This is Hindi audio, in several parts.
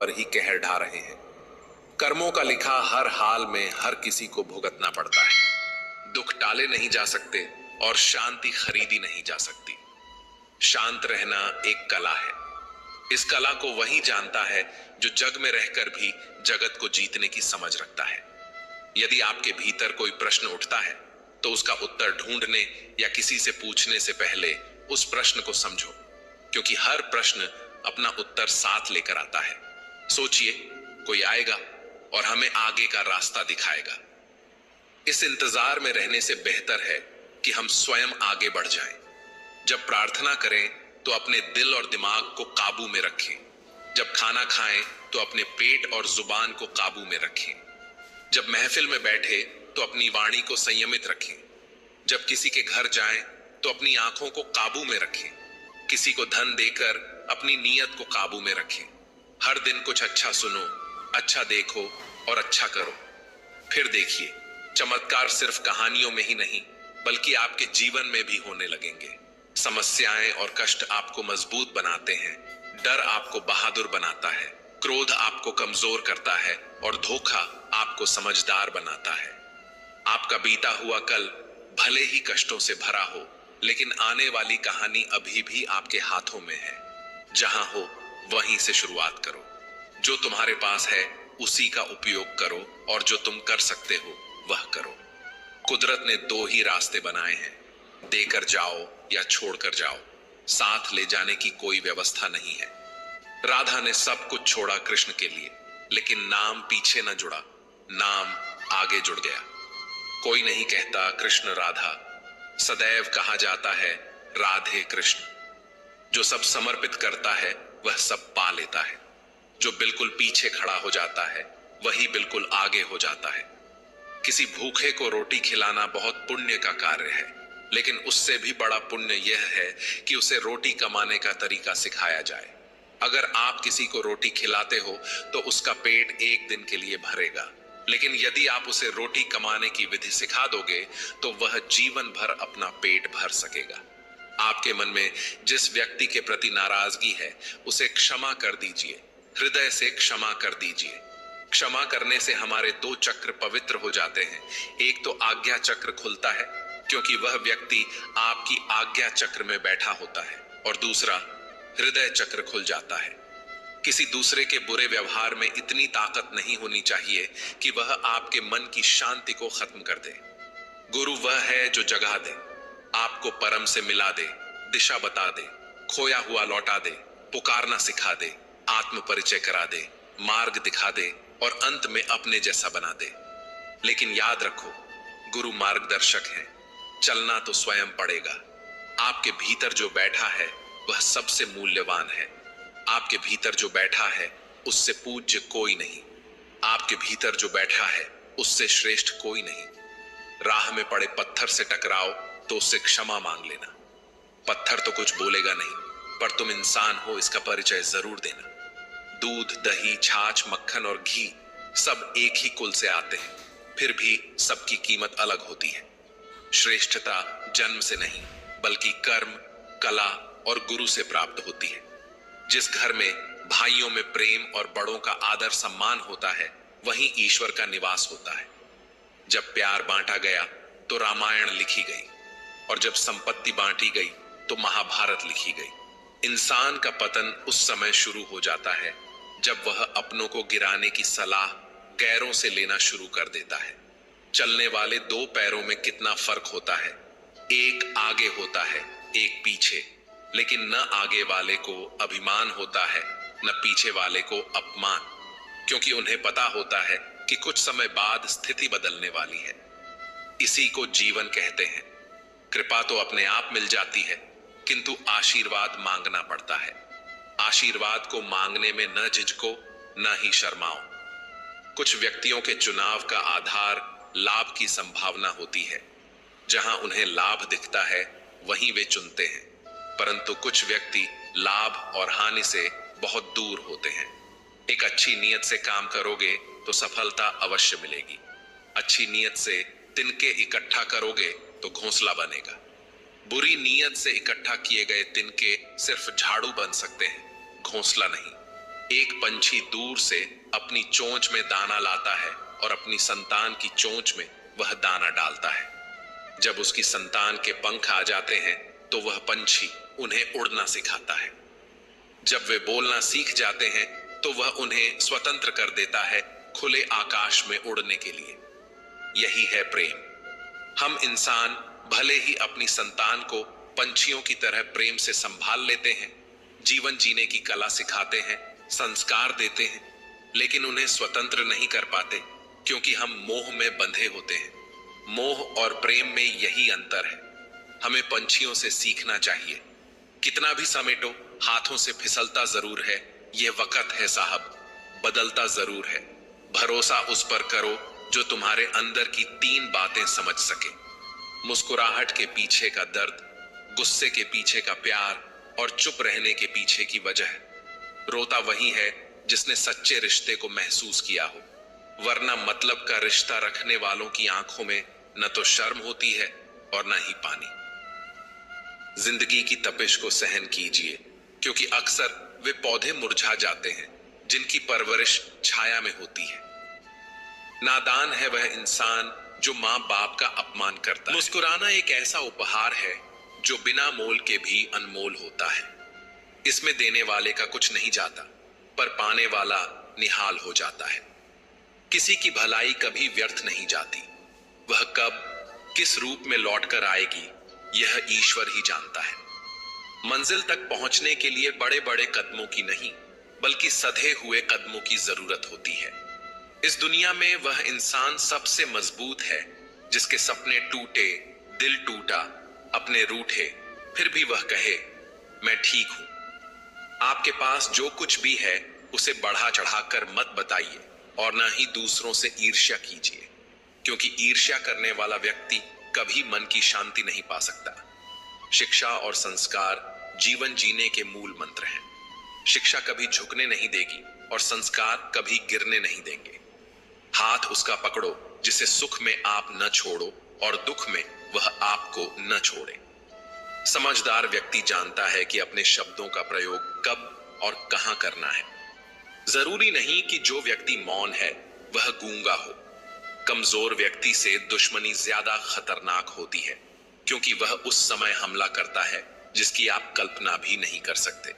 पर ही कहर ढा रहे हैं। कर्मों का लिखा हर हाल में हर किसी को भुगतना पड़ता है। दुख टाले नहीं जा सकते और शांति खरीदी नहीं जा सकती। शांत रहना एक कला है। इस कला को वही जानता है जो जग में रहकर भी जगत को जीतने की समझ रखता है। यदि आपके भीतर कोई प्रश्न उठता है तो उसका उत्तर ढूंढने या किसी से पूछने से पहले उस प्रश्न को समझो, क्योंकि हर प्रश्न अपना उत्तर साथ लेकर आता है। सोचिए, कोई आएगा और हमें आगे का रास्ता दिखाएगा। इस इंतजार में रहने से बेहतर है कि हम स्वयं आगे बढ़ जाएं। जब प्रार्थना करें तो अपने दिल और दिमाग को काबू में रखें। जब खाना खाएं तो अपने पेट और जुबान को काबू में रखें। जब महफिल में बैठे तो अपनी वाणी को संयमित रखें। जब किसी के घर जाएं तो अपनी आंखों को काबू में रखें। किसी को धन देकर अपनी नीयत को काबू में रखें। हर दिन कुछ अच्छा सुनो, अच्छा देखो और अच्छा करो। फिर देखिए, चमत्कार सिर्फ कहानियों में ही नहीं बल्कि आपके जीवन में भी होने लगेंगे। समस्याएं और कष्ट आपको मजबूत बनाते हैं। डर आपको बहादुर बनाता है। क्रोध आपको कमजोर करता है और धोखा आपको समझदार बनाता है। आपका बीता हुआ कल भले ही कष्टों से भरा हो, लेकिन आने वाली कहानी अभी भी आपके हाथों में है। जहां हो वहीं से शुरुआत करो। जो तुम्हारे पास है उसी का उपयोग करो और जो तुम कर सकते हो वह करो। कुदरत ने दो ही रास्ते बनाए हैं, देकर जाओ या छोड़कर जाओ। साथ ले जाने की कोई व्यवस्था नहीं है। राधा ने सब कुछ छोड़ा कृष्ण के लिए, लेकिन नाम पीछे न जुड़ा, नाम आगे जुड़ गया। कोई नहीं कहता कृष्ण राधा, सदैव कहा जाता है राधे कृष्ण। जो सब समर्पित करता है वह सब पा लेता है। जो बिल्कुल पीछे खड़ा हो जाता है वही बिल्कुल आगे हो जाता है। किसी भूखे को रोटी खिलाना बहुत पुण्य का कार्य है, लेकिन उससे भी बड़ा पुण्य यह है कि उसे रोटी कमाने का तरीका सिखाया जाए। अगर आप किसी को रोटी खिलाते हो तो उसका पेट एक दिन के लिए भरेगा, लेकिन यदि आप उसे रोटी कमाने की विधि सिखा दोगे तो वह जीवन भर अपना पेट भर सकेगा। आपके मन में जिस व्यक्ति के प्रति नाराजगी है उसे क्षमा कर दीजिए, हृदय से क्षमा कर दीजिए। क्षमा करने से हमारे दो चक्र पवित्र हो जाते हैं। एक तो आज्ञा चक्र खुलता है क्योंकि वह व्यक्ति आपकी आज्ञा चक्र में बैठा होता है, और दूसरा हृदय चक्र खुल जाता है। किसी दूसरे के बुरे व्यवहार में इतनी ताकत नहीं होनी चाहिए कि वह आपके मन की शांति को खत्म कर दे। गुरु वह है जो जगा दे, आपको परम से मिला दे, दिशा बता दे, खोया हुआ लौटा दे, पुकारना सिखा दे, आत्म परिचय करा दे, मार्ग दिखा दे और अंत में अपने जैसा बना दे। लेकिन याद रखो, गुरु मार्गदर्शक है, चलना तो स्वयं पड़ेगा। आपके भीतर जो बैठा है वह सबसे मूल्यवान है। आपके भीतर जो बैठा है उससे पूज्य कोई नहीं। आपके भीतर जो बैठा है उससे श्रेष्ठ कोई नहीं। राह में पड़े पत्थर से टकराओ तो उससे क्षमा मांग लेना। पत्थर तो कुछ बोलेगा नहीं, पर तुम इंसान हो इसका परिचय जरूर देना। दूध, दही, छाछ, मक्खन और घी सब एक ही कुल से आते हैं, फिर भी सबकी कीमत अलग होती है। श्रेष्ठता जन्म से नहीं बल्कि कर्म, कला और गुरु से प्राप्त होती है। जिस घर में भाइयों में प्रेम और बड़ों का आदर सम्मान होता है वहीं ईश्वर का निवास होता है। जब प्यार बांटा गया तो रामायण लिखी गई, और जब संपत्ति बांटी गई तो महाभारत लिखी गई। इंसान का पतन उस समय शुरू हो जाता है जब वह अपनों को गिराने की सलाह गैरों से लेना शुरू कर देता है। चलने वाले दो पैरों में कितना फर्क होता है, एक आगे होता है एक पीछे, लेकिन न आगे वाले को अभिमान होता है न पीछे वाले को अपमान, क्योंकि उन्हें पता होता है कि कुछ समय बाद स्थिति बदलने वाली है। इसी को जीवन कहते हैं। कृपा तो अपने आप मिल जाती है, किंतु आशीर्वाद मांगना पड़ता है। आशीर्वाद को मांगने में न झिझको न ही शर्माओ। कुछ व्यक्तियों के चुनाव का आधार लाभ की संभावना होती है। जहां उन्हें लाभ दिखता है वहीं वे चुनते हैं, परंतु कुछ व्यक्ति लाभ और हानि से बहुत दूर होते हैं। एक अच्छी नियत से काम करोगे तो सफलता अवश्य मिलेगी। अच्छी नियत से तिनके इकट्ठा करोगे तो घोंसला बनेगा। बुरी नियत से इकट्ठा किए गए तिनके सिर्फ झाड़ू बन सकते हैं, घोंसला नहीं। एक पंछी दूर से अपनी चोंच में दाना लाता है और अपनी संतान की चोंच में वह दाना डालता है। जब उसकी संतान के पंख आ जाते हैं तो वह पंछी उन्हें उड़ना सिखाता है। जब वे बोलना सीख जाते हैं तो वह उन्हें स्वतंत्र कर देता है खुले आकाश में उड़ने के लिए। यही है प्रेम। हम इंसान भले ही अपनी संतान को पंछियों की तरह प्रेम से संभाल लेते हैं, जीवन जीने की कला सिखाते हैं, संस्कार देते हैं, लेकिन उन्हें स्वतंत्र नहीं कर पाते क्योंकि हम मोह में बंधे होते हैं। मोह और प्रेम में यही अंतर है। हमें पंछियों से सीखना चाहिए। कितना भी समेटो, हाथों से फिसलता जरूर है। यह वक्त है साहब, बदलता जरूर है। भरोसा उस पर करो जो तुम्हारे अंदर की 3 बातें समझ सके। मुस्कुराहट के पीछे का दर्द, गुस्से के पीछे का प्यार और चुप रहने के पीछे की वजह। रोता वही है जिसने सच्चे रिश्ते को महसूस किया हो, वरना मतलब का रिश्ता रखने वालों की आंखों में न तो शर्म होती है और न ही पानी। जिंदगी की तपिश को सहन कीजिए, क्योंकि अक्सर वे पौधे मुरझा जाते हैं जिनकी परवरिश छाया में होती है। नादान है वह इंसान जो मां बाप का अपमान करता है। मुस्कुराना एक ऐसा उपहार है जो बिना मोल के भी अनमोल होता है। इसमें देने वाले का कुछ नहीं जाता, पर पाने वाला निहाल हो जाता है। किसी की भलाई कभी व्यर्थ नहीं जाती। वह कब किस रूप में लौटकर आएगी यह ईश्वर ही जानता है। मंजिल तक पहुंचने के लिए बड़े बड़े कदमों की नहीं, बल्कि सधे हुए कदमों की जरूरत होती है। इस दुनिया में वह इंसान सबसे मजबूत है जिसके सपने टूटे, दिल टूटा, अपने रूठे, फिर भी वह कहे मैं ठीक हूं। आपके पास जो कुछ भी है उसे बढ़ा चढ़ाकर मत बताइए और ना ही दूसरों से ईर्ष्या कीजिए, क्योंकि ईर्ष्या करने वाला व्यक्ति कभी मन की शांति नहीं पा सकता। शिक्षा और संस्कार जीवन जीने के मूल मंत्र हैं। शिक्षा कभी झुकने नहीं देगी और संस्कार कभी गिरने नहीं देंगे। हाथ उसका पकड़ो जिसे सुख में आप न छोड़ो और दुख में वह आपको न छोड़े। समझदार व्यक्ति जानता है कि अपने शब्दों का प्रयोग कब और कहां करना है। जरूरी नहीं कि जो व्यक्ति मौन है वह गूंगा हो। कमजोर व्यक्ति से दुश्मनी ज्यादा खतरनाक होती है, क्योंकि वह उस समय हमला करता है जिसकी आप कल्पना भी नहीं कर सकते।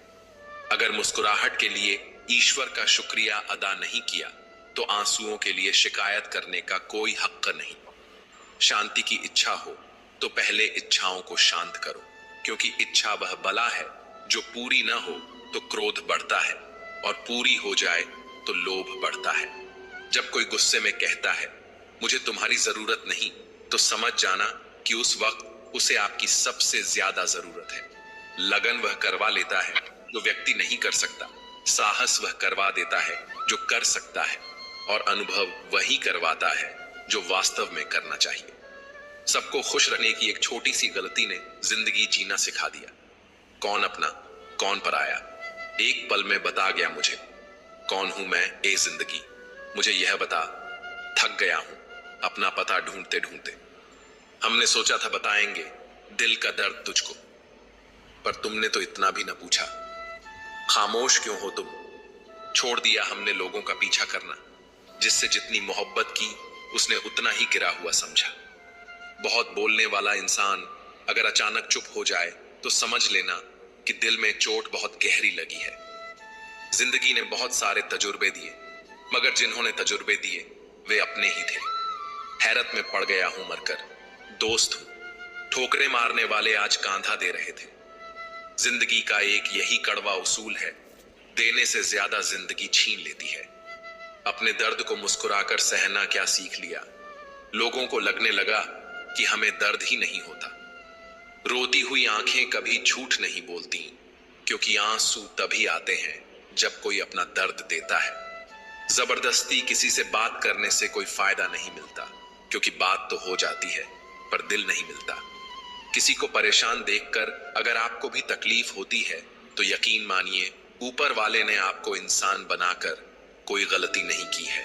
अगर मुस्कुराहट के लिए ईश्वर का शुक्रिया अदा नहीं किया तो आंसुओं के लिए शिकायत करने का कोई हक नहीं। शांति की इच्छा हो तो पहले इच्छाओं को शांत करो, क्योंकि इच्छा वह बला है जो पूरी न हो तो क्रोध बढ़ता है और पूरी हो जाए तो लोभ बढ़ता है। जब कोई गुस्से में कहता है मुझे तुम्हारी जरूरत नहीं, तो समझ जाना कि उस वक्त उसे आपकी सबसे ज्यादा जरूरत है। लगन वह करवा लेता है जो व्यक्ति नहीं कर सकता, साहस वह करवा देता है जो कर सकता है, और अनुभव वही करवाता है जो वास्तव में करना चाहिए। सबको खुश रहने की एक छोटी सी गलती ने जिंदगी जीना सिखा दिया। कौन अपना कौन पराया, एक पल में बता गया मुझे कौन हूं मैं ए जिंदगी। मुझे यह बता, थक गया हूं अपना पता ढूंढते ढूंढते। हमने सोचा था बताएंगे दिल का दर्द तुझको, पर तुमने तो इतना भी न पूछा। खामोश क्यों हो तुम? छोड़ दिया हमने लोगों का पीछा करना। जिससे जितनी मोहब्बत की उसने उतना ही गिरा हुआ समझा। बहुत बोलने वाला इंसान अगर अचानक चुप हो जाए तो समझ लेना कि दिल में चोट बहुत गहरी लगी है। जिंदगी ने बहुत सारे तजुर्बे दिए, मगर जिन्होंने तजुर्बे दिए वे अपने ही थे। हैरत में पड़ गया हूं मरकर, दोस्त हूं। ठोकरे मारने वाले आज कांधा दे रहे थे। जिंदगी का एक यही कड़वा उसूल है, देने से ज्यादा जिंदगी छीन लेती है। अपने दर्द को मुस्कुराकर सहना क्या सीख लिया। लोगों को लगने लगा कि हमें दर्द ही नहीं होता। रोती हुई आंखें कभी झूठ नहीं बोलती, क्योंकि आंसू तभी आते हैं जब कोई अपना दर्द देता है। जबरदस्ती किसी से बात करने से कोई फायदा नहीं मिलता, क्योंकि बात तो हो जाती है पर दिल नहीं मिलता। किसी को परेशान देखकर अगर आपको भी तकलीफ होती है तो यकीन मानिए ऊपर वाले ने आपको इंसान बनाकर कोई गलती नहीं की है।